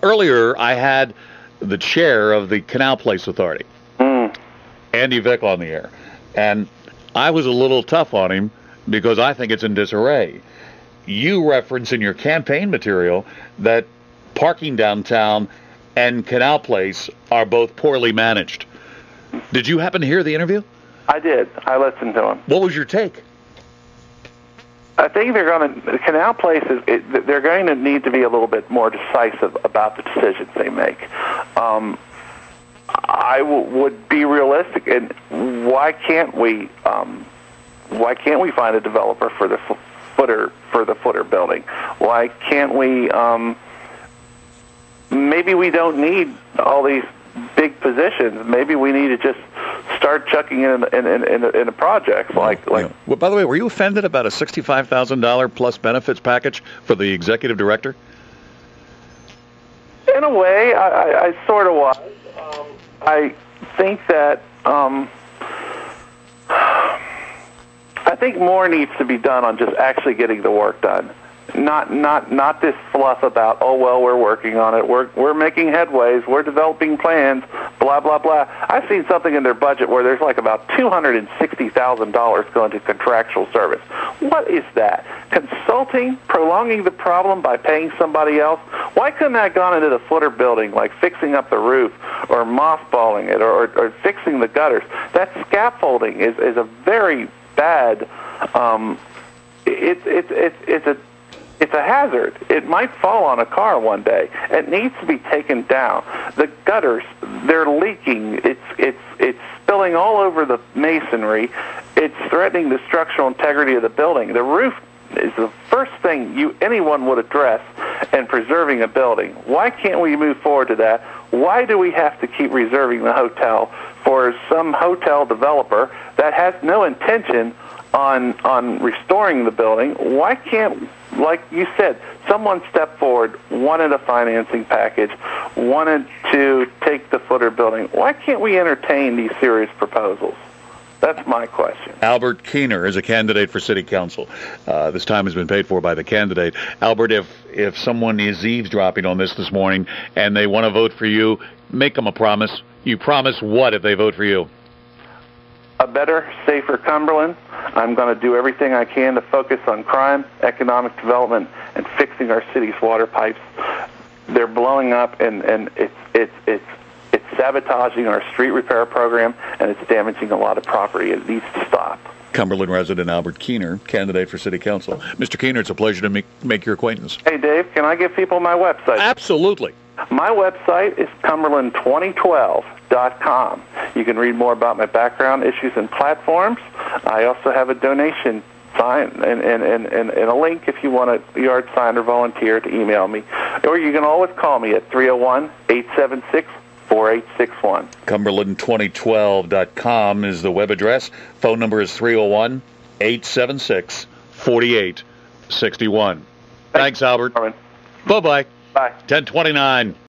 Earlier, I had the chair of the Canal Place Authority, Andy Vick, on the air. And I was a little tough on him because I think it's in disarray. You reference in your campaign material that parking downtown and Canal Place are both poorly managed. Did you happen to hear the interview? I did. I listened to him. What was your take? I think Canal Place they're going to need to be a little bit more decisive about the decisions they make. I would be realistic, and why can't we find a developer for the footer building? Why can't we? Maybe we don't need all these big positions. Maybe we need to just start chucking in a project like. Well, by the way, were you offended about a $65,000 plus benefits package for the executive director? In a way, I sort of was. I think that I think more needs to be done on just actually getting the work done. Not this fluff about, oh well, we're working on it, we're making headways, we're developing plans, blah blah blah. I've seen something in their budget where there's like about $260,000 going to contractual service. What is that? Consulting, prolonging the problem by paying somebody else? Why couldn't that have gone into the footer building, like fixing up the roof or mothballing it or fixing the gutters? That scaffolding is a very bad. It's a hazard. It might fall on a car one day. It needs to be taken down. The gutters, they're leaking. It's spilling all over the masonry. It's threatening the structural integrity of the building. The roof is the first thing anyone would address in preserving a building. Why can't we move forward to that? Why do we have to keep reserving the hotel for some hotel developer that has no intention on restoring the building? Why can't, like you said, someone step forward, wanted a financing package, wanted to take the footer building? Why can't we entertain these serious proposals? That's my question. Albert Keener is a candidate for city council. This time has been paid for by the candidate. Albert, if someone is eavesdropping on this morning and they want to vote for you, make them a promise. You promise what if they vote for you? A better, safer Cumberland. I'm going to do everything I can to focus on crime, economic development, and fixing our city's water pipes. They're blowing up, and it's sabotaging our street repair program, and it's damaging a lot of property. It needs to stop. Cumberland resident Albert Keener, candidate for city council. Mr. Keener, it's a pleasure to make your acquaintance. Hey, Dave, can I give people my website? Absolutely. My website is Cumberland2012.com. You can read more about my background, issues, and platforms. I also have a donation sign and a link if you want a yard sign or volunteer to email me. Or you can always call me at 301-876-4861. Cumberland2012.com is the web address. Phone number is 301-876-4861. Thanks, Albert. Bye-bye. Bye-bye. Bye. 1029.